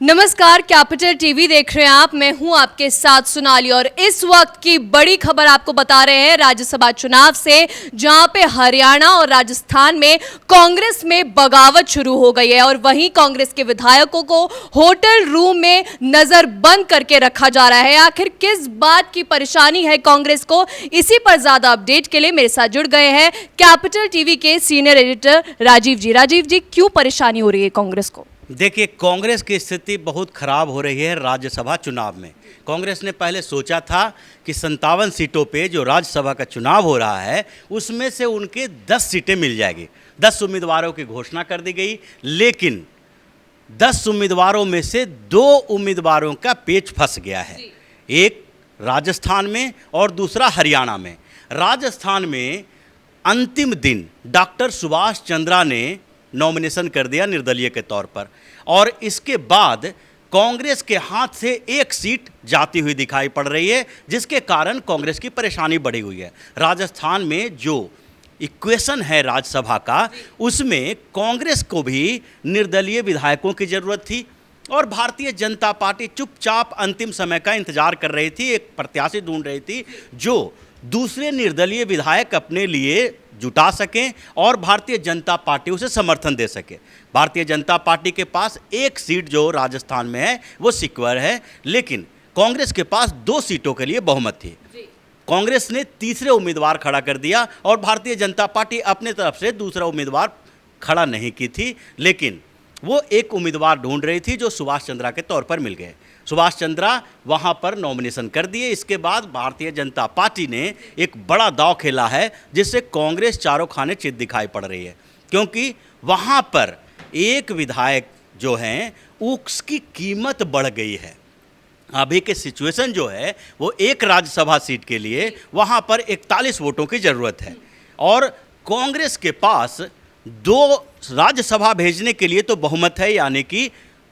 नमस्कार, capital TV देख रहे हैं आप। मैं हूं आपके साथ सोनाली और इस वक्त की बड़ी खबर आपको बता रहे हैं राज्यसभा चुनाव से, जहां पे हरियाणा और राजस्थान में कांग्रेस में बगावत शुरू हो गई है और वहीं कांग्रेस के विधायकों को होटल रूम में नजर बंद करके रखा जा रहा है। आखिर किस बात की परेशानी है कांग्रेस को, इसी पर ज्यादा अपडेट के लिए मेरे साथ जुड़ गए हैं कैपिटल टीवी के सीनियर एडिटर राजीव जी। राजीव जी, क्यों परेशानी हो रही है कांग्रेस को? देखिए, कांग्रेस की स्थिति बहुत खराब हो रही है राज्यसभा चुनाव में। कांग्रेस ने पहले सोचा था कि 57 सीटों पे जो राज्यसभा का चुनाव हो रहा है उसमें से उनके 10 सीटें मिल जाएगी। 10 उम्मीदवारों की घोषणा कर दी गई, लेकिन 10 उम्मीदवारों में से 2 उम्मीदवारों का पेच फंस गया है। एक राजस्थान में और दूसरा हरियाणा में। राजस्थान में अंतिम दिन डॉक्टर सुभाष चंद्रा ने नॉमिनेशन कर दिया निर्दलीय के तौर पर, और इसके बाद कांग्रेस के हाथ से एक सीट जाती हुई दिखाई पड़ रही है, जिसके कारण कांग्रेस की परेशानी बढ़ी हुई है। राजस्थान में जो इक्वेशन है राज्यसभा का, उसमें कांग्रेस को भी निर्दलीय विधायकों की ज़रूरत थी और भारतीय जनता पार्टी चुपचाप अंतिम समय का इंतजार कर रही थी, एक प्रत्याशी ढूंढ रही थी जो दूसरे निर्दलीय विधायक अपने लिए जुटा सकें और भारतीय जनता पार्टी उसे समर्थन दे सके। भारतीय जनता पार्टी के पास एक सीट जो राजस्थान में है वो सिक्वर है, लेकिन कांग्रेस के पास 2 सीटों के लिए बहुमत थी। कांग्रेस ने तीसरे उम्मीदवार खड़ा कर दिया और भारतीय जनता पार्टी अपने तरफ से दूसरा उम्मीदवार खड़ा नहीं की थी, लेकिन वो एक उम्मीदवार ढूंढ रही थी जो सुभाष चंद्रा के तौर पर मिल गए। सुभाष चंद्रा वहाँ पर नॉमिनेशन कर दिए। इसके बाद भारतीय जनता पार्टी ने एक बड़ा दांव खेला है, जिससे कांग्रेस चारों खाने चित दिखाई पड़ रही है, क्योंकि वहाँ पर एक विधायक जो हैं उसकी कीमत बढ़ गई है। अभी के सिचुएशन जो है वो एक राज्यसभा सीट के लिए वहाँ पर 41 वोटों की ज़रूरत है और कांग्रेस के पास 2 राज्यसभा भेजने के लिए तो बहुमत है, यानी कि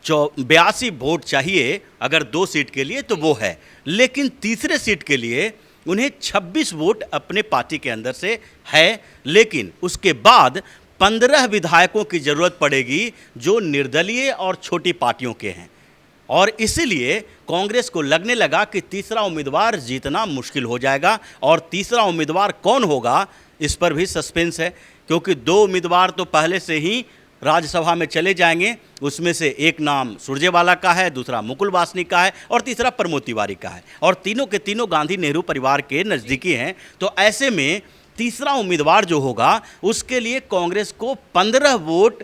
82 वोट चाहिए अगर 2 सीट के लिए तो वो है, लेकिन तीसरे सीट के लिए उन्हें 26 वोट अपने पार्टी के अंदर से है, लेकिन उसके बाद 15 विधायकों की ज़रूरत पड़ेगी जो निर्दलीय और छोटी पार्टियों के हैं। और इसीलिए कांग्रेस को लगने लगा कि तीसरा उम्मीदवार जीतना मुश्किल हो जाएगा, और तीसरा उम्मीदवार कौन होगा इस पर भी सस्पेंस है, क्योंकि 2 उम्मीदवार तो पहले से ही राज्यसभा में चले जाएंगे। उसमें से एक नाम सुरजेवाला का है, दूसरा मुकुल वासनिक का है और तीसरा प्रमोद तिवारी का है, और तीनों के तीनों गांधी नेहरू परिवार के नज़दीकी हैं। तो ऐसे में तीसरा उम्मीदवार जो होगा उसके लिए कांग्रेस को 15 वोट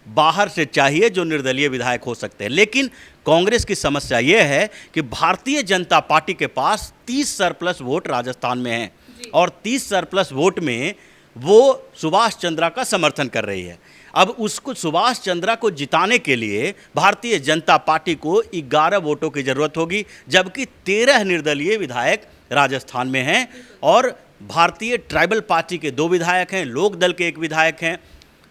बाहर से चाहिए जो निर्दलीय विधायक हो सकते हैं। लेकिन कांग्रेस की समस्या ये है कि भारतीय जनता पार्टी के पास 30 सरप्लस वोट राजस्थान में हैं, और 30 सरप्लस वोट में वो सुभाष चंद्रा का समर्थन कर रही है। अब उसको सुभाष चंद्रा को जिताने के लिए भारतीय जनता पार्टी को 11 वोटों की ज़रूरत होगी, जबकि 13 निर्दलीय विधायक राजस्थान में हैं और भारतीय ट्राइबल पार्टी के 2 विधायक हैं, लोक दल के 1 विधायक हैं,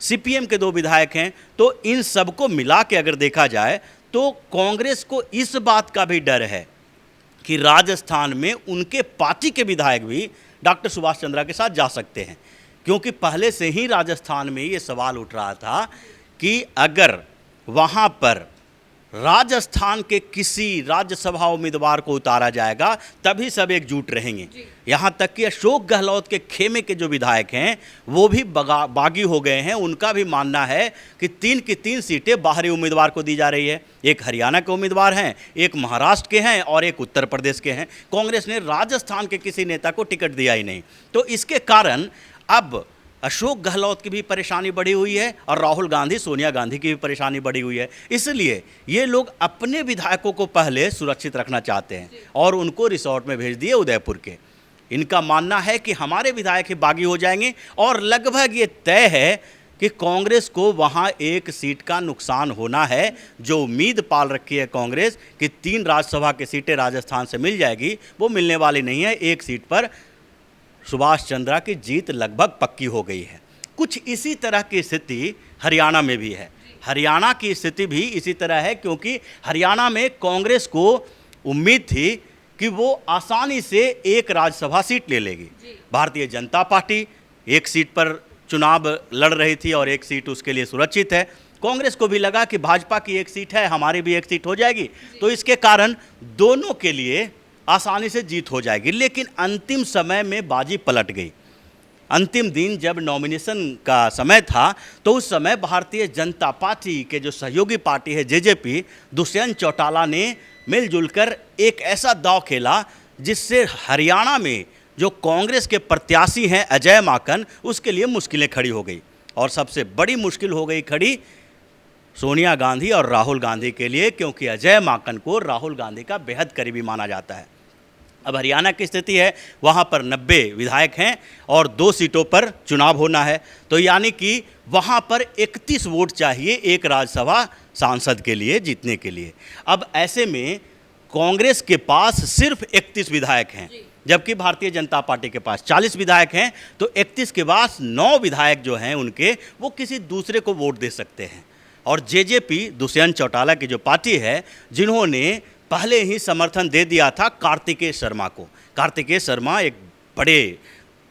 सीपीएम के 2 विधायक हैं। तो इन सबको मिला के अगर देखा जाए तो कांग्रेस को इस बात का भी डर है कि राजस्थान में उनके पार्टी के विधायक भी डॉक्टर सुभाष चंद्रा के साथ जा सकते हैं, क्योंकि पहले से ही राजस्थान में ये सवाल उठ रहा था कि अगर वहाँ पर राजस्थान के किसी राज्यसभा उम्मीदवार को उतारा जाएगा तभी सब एकजुट रहेंगे। यहाँ तक कि अशोक गहलोत के खेमे के जो विधायक हैं वो भी बागी हो गए हैं। उनका भी मानना है कि 3 की 3 सीटें बाहरी उम्मीदवार को दी जा रही है। एक हरियाणा के उम्मीदवार हैं, एक महाराष्ट्र के हैं और एक उत्तर प्रदेश के हैं। कांग्रेस ने राजस्थान के किसी नेता को टिकट दिया ही नहीं। तो इसके कारण अब अशोक गहलोत की भी परेशानी बढ़ी हुई है और राहुल गांधी, सोनिया गांधी की भी परेशानी बढ़ी हुई है। इसलिए ये लोग अपने विधायकों को पहले सुरक्षित रखना चाहते हैं और उनको रिसोर्ट में भेज दिए उदयपुर के। इनका मानना है कि हमारे विधायक ही बागी हो जाएंगे, और लगभग ये तय है कि कांग्रेस को वहाँ 1 सीट का नुकसान होना है। जो उम्मीद पाल रखी है कांग्रेस कि 3 राज्यसभा की सीटें राजस्थान से मिल जाएगी, वो मिलने वाली नहीं है। 1 सीट पर सुभाष चंद्रा की जीत लगभग पक्की हो गई है। कुछ इसी तरह की स्थिति हरियाणा में भी है। हरियाणा की स्थिति भी इसी तरह है, क्योंकि हरियाणा में कांग्रेस को उम्मीद थी कि वो आसानी से 1 राज्यसभा सीट ले लेगी। भारतीय जनता पार्टी 1 सीट पर चुनाव लड़ रही थी और 1 सीट उसके लिए सुरक्षित है। कांग्रेस को भी लगा कि भाजपा की एक सीट है, हमारी भी एक सीट हो जाएगी, तो इसके कारण दोनों के लिए आसानी से जीत हो जाएगी। लेकिन अंतिम समय में बाजी पलट गई। अंतिम दिन जब नॉमिनेशन का समय था तो उस समय भारतीय जनता पार्टी के जो सहयोगी पार्टी है जेजेपी, दुष्यंत चौटाला ने मिलजुल कर एक ऐसा दांव खेला जिससे हरियाणा में जो कांग्रेस के प्रत्याशी हैं अजय माकन, उसके लिए मुश्किलें खड़ी हो गई। और सबसे बड़ी मुश्किल हो गई खड़ी सोनिया गांधी और राहुल गांधी के लिए, क्योंकि अजय माकन को राहुल गांधी का बेहद करीबी माना जाता है। अब हरियाणा की स्थिति है, वहाँ पर 90 विधायक हैं और 2 सीटों पर चुनाव होना है, तो यानी कि वहाँ पर 31 वोट चाहिए एक राज्यसभा सांसद के लिए जीतने के लिए। अब ऐसे में कांग्रेस के पास सिर्फ 31 विधायक हैं, जबकि भारतीय जनता पार्टी के पास 40 विधायक हैं, तो 31 के बाद 9 विधायक जो हैं उनके, वो किसी दूसरे को वोट दे सकते हैं। और जेजेपी, दुष्यंत चौटाला की जो पार्टी है, जिन्होंने पहले ही समर्थन दे दिया था कार्तिकेय शर्मा को। कार्तिकेय शर्मा एक बड़े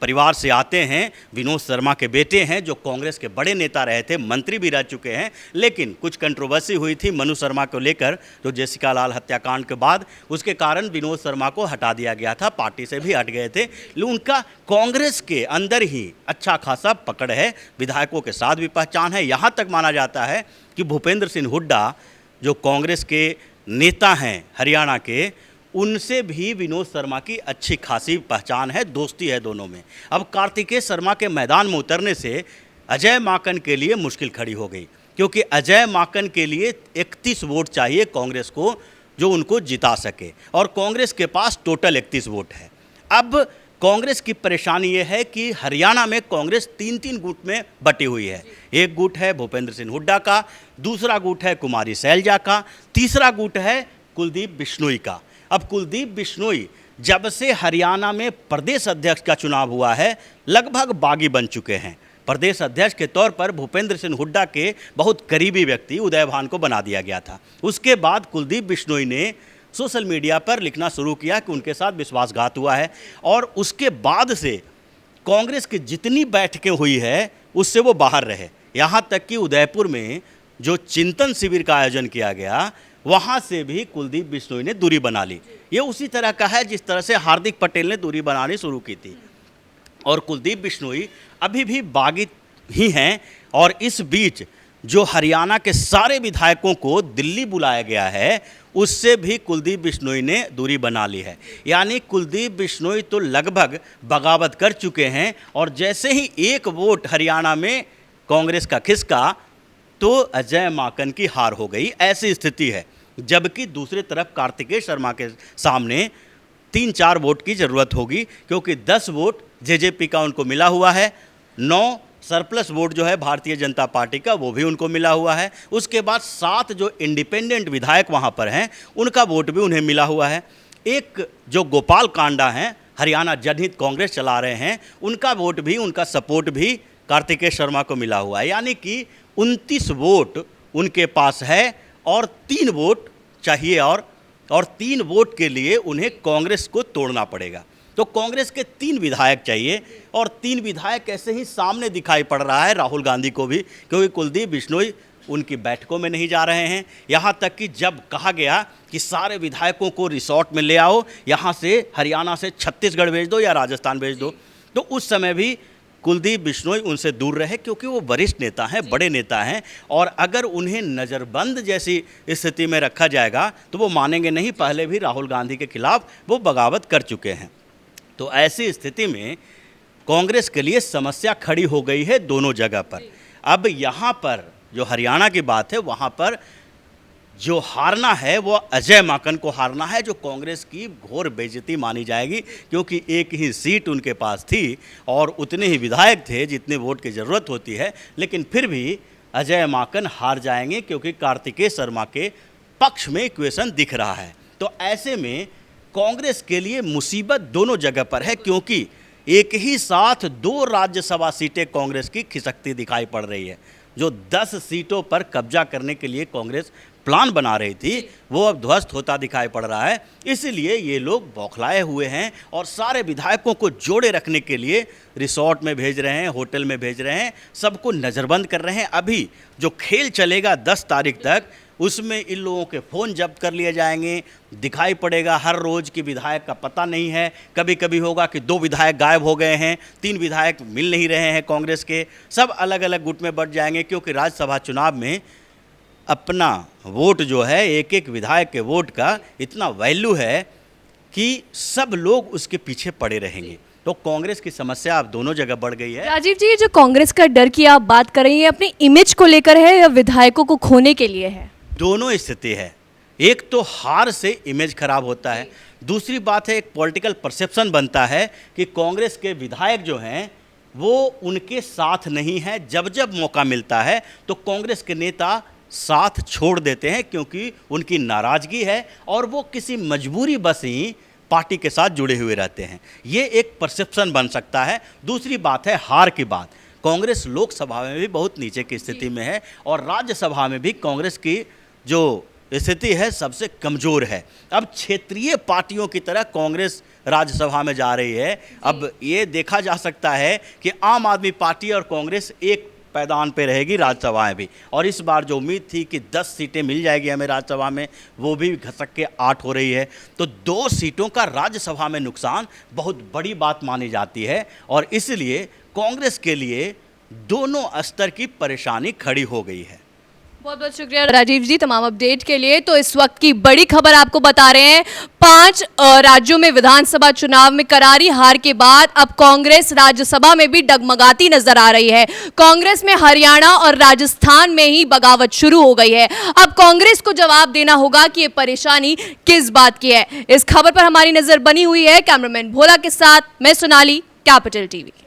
परिवार से आते हैं, विनोद शर्मा के बेटे हैं, जो कांग्रेस के बड़े नेता रहे थे, मंत्री भी रह चुके हैं। लेकिन कुछ कंट्रोवर्सी हुई थी मनु शर्मा को लेकर, जो जेसिका लाल हत्याकांड के बाद, उसके कारण विनोद शर्मा को हटा दिया गया था, पार्टी से भी हट गए थे। लेकिन उनका कांग्रेस के अंदर ही अच्छा खासा पकड़ है, विधायकों के साथ भी पहचान है। यहाँ तक माना जाता है कि भूपेंद्र सिंह हुड्डा जो कांग्रेस के नेता हैं हरियाणा के, उनसे भी विनोद शर्मा की अच्छी खासी पहचान है, दोस्ती है दोनों में। अब कार्तिकेय शर्मा के मैदान में उतरने से अजय माकन के लिए मुश्किल खड़ी हो गई, क्योंकि अजय माकन के लिए 31 वोट चाहिए कांग्रेस को जो उनको जिता सके, और कांग्रेस के पास टोटल 31 वोट है। अब कांग्रेस की परेशानी ये है कि हरियाणा में कांग्रेस 3-3 गुट में बटी हुई है। एक गुट है भूपेंद्र सिंह हुड्डा का, दूसरा गुट है कुमारी शैलजा का, तीसरा गुट है कुलदीप बिश्नोई का। अब कुलदीप बिश्नोई जब से हरियाणा में प्रदेश अध्यक्ष का चुनाव हुआ है, लगभग बागी बन चुके हैं। प्रदेश अध्यक्ष के तौर पर भूपेंद्र सिंह हुड्डा के बहुत करीबी व्यक्ति उदय भान को बना दिया गया था। उसके बाद कुलदीप बिश्नोई ने सोशल मीडिया पर लिखना शुरू किया कि उनके साथ विश्वासघात हुआ है, और उसके बाद से कांग्रेस की जितनी बैठकें हुई है उससे वो बाहर रहे। यहाँ तक कि उदयपुर में जो चिंतन शिविर का आयोजन किया गया, वहाँ से भी कुलदीप बिश्नोई ने दूरी बना ली। ये उसी तरह का है जिस तरह से हार्दिक पटेल ने दूरी बनानी शुरू की थी, और कुलदीप बिश्नोई अभी भी बागी ही हैं। और इस बीच जो हरियाणा के सारे विधायकों को दिल्ली बुलाया गया है, उससे भी कुलदीप बिश्नोई ने दूरी बना ली है। यानी कुलदीप बिश्नोई तो लगभग बगावत कर चुके हैं, और जैसे ही एक वोट हरियाणा में कांग्रेस का खिसका तो अजय माकन की हार हो गई, ऐसी स्थिति है। जबकि दूसरी तरफ कार्तिकेय शर्मा के सामने 3-4 वोट की ज़रूरत होगी, क्योंकि 10 वोट जेजेपी का उनको मिला हुआ है, 9 सरप्लस वोट जो है भारतीय जनता पार्टी का वो भी उनको मिला हुआ है। उसके बाद 7 जो इंडिपेंडेंट विधायक वहाँ पर हैं उनका वोट भी उन्हें मिला हुआ है। एक जो गोपाल कांडा हैं, हरियाणा जनहित कांग्रेस चला रहे हैं, उनका वोट भी, उनका सपोर्ट भी कार्तिकेय शर्मा को मिला हुआ है। यानी कि 29 वोट उनके पास है, और 3 वोट चाहिए, और 3 वोट के लिए उन्हें कांग्रेस को तोड़ना पड़ेगा। तो कांग्रेस के 3 विधायक चाहिए, और 3 विधायक ऐसे ही सामने दिखाई पड़ रहा है राहुल गांधी को भी, क्योंकि कुलदीप बिश्नोई उनकी बैठकों में नहीं जा रहे हैं। यहाँ तक कि जब कहा गया कि सारे विधायकों को रिसोर्ट में ले आओ, यहाँ से हरियाणा से छत्तीसगढ़ भेज दो या राजस्थान भेज दो, तो उस समय भी कुलदीप बिश्नोई उनसे दूर रहे, क्योंकि वो वरिष्ठ नेता हैं, बड़े नेता हैं, और अगर उन्हें नज़रबंद जैसी स्थिति में रखा जाएगा तो वो मानेंगे नहीं। पहले भी राहुल गांधी के खिलाफ वो बगावत कर चुके हैं। तो ऐसी स्थिति में कांग्रेस के लिए समस्या खड़ी हो गई है दोनों जगह पर। अब यहाँ पर जो हरियाणा की बात है, वहाँ पर जो हारना है वो अजय माकन को हारना है, जो कांग्रेस की घोर बेइज्जती मानी जाएगी, क्योंकि एक ही सीट उनके पास थी और उतने ही विधायक थे जितने वोट की ज़रूरत होती है। लेकिन फिर भी अजय माकन हार जाएंगे, क्योंकि कार्तिकेय शर्मा के पक्ष में इक्वेशन दिख रहा है। तो ऐसे में कांग्रेस के लिए मुसीबत दोनों जगह पर है, क्योंकि एक ही साथ 2 राज्यसभा सीटें कांग्रेस की खिसकती दिखाई पड़ रही है। जो 10 सीटों पर कब्जा करने के लिए कांग्रेस प्लान बना रही थी वो अब ध्वस्त होता दिखाई पड़ रहा है। इसलिए ये लोग बौखलाए हुए हैं और सारे विधायकों को जोड़े रखने के लिए रिसोर्ट में भेज रहे हैं, होटल में भेज रहे हैं, सबको नज़रबंद कर रहे हैं। अभी जो खेल चलेगा 10 तारीख तक, उसमें इन लोगों के फ़ोन जब्त कर लिए जाएंगे। दिखाई पड़ेगा हर रोज़ की विधायक का पता नहीं है। कभी कभी होगा कि 2 विधायक गायब हो गए हैं, 3 विधायक मिल नहीं रहे हैं कांग्रेस के, सब अलग अलग गुट में बट जाएंगे। क्योंकि राज्यसभा चुनाव में अपना वोट जो है, एक एक विधायक के वोट का इतना वैल्यू है कि सब लोग उसके पीछे पड़े रहेंगे। तो कांग्रेस की समस्या अब दोनों जगह बढ़ गई है। राजीव जी, जो कांग्रेस का डर की आप बात कर रही हैं, अपनी इमेज को लेकर है या विधायकों को खोने के लिए है? दोनों स्थिति है। एक तो हार से इमेज खराब होता है, दूसरी बात है एक पॉलिटिकल परसेप्शन बनता है कि कांग्रेस के विधायक जो हैं वो उनके साथ नहीं है। जब जब मौका मिलता है तो कांग्रेस के नेता साथ छोड़ देते हैं क्योंकि उनकी नाराज़गी है और वो किसी मजबूरी बस ही पार्टी के साथ जुड़े हुए रहते हैं। ये एक परसेप्शन बन सकता है। दूसरी बात है हार की बात। कांग्रेस लोकसभा में भी बहुत नीचे की स्थिति में है और राज्यसभा में भी कांग्रेस की जो स्थिति है सबसे कमज़ोर है। अब क्षेत्रीय पार्टियों की तरह कांग्रेस राज्यसभा में जा रही है। अब ये देखा जा सकता है कि आम आदमी पार्टी और कांग्रेस एक पैदान पे रहेगी राज्यसभा में भी। और इस बार जो उम्मीद थी कि 10 सीटें मिल जाएगी हमें राज्यसभा में, वो भी घसक के 8 हो रही है। तो 2 सीटों का राज्यसभा में नुकसान बहुत बड़ी बात मानी जाती है और इसलिए कांग्रेस के लिए दोनों स्तर की परेशानी खड़ी हो गई है। बहुत बहुत शुक्रिया राजीव जी तमाम अपडेट के लिए। तो इस वक्त की बड़ी खबर आपको बता रहे हैं, 5 राज्यों में विधानसभा चुनाव में करारी हार के बाद अब कांग्रेस राज्यसभा में भी डगमगाती नजर आ रही है। कांग्रेस में हरियाणा और राजस्थान में ही बगावत शुरू हो गई है। अब कांग्रेस को जवाब देना होगा कि ये परेशानी किस बात की है। इस खबर पर हमारी नजर बनी हुई है। कैमरामैन भोला के साथ मैं सोनाली, कैपिटल टीवी।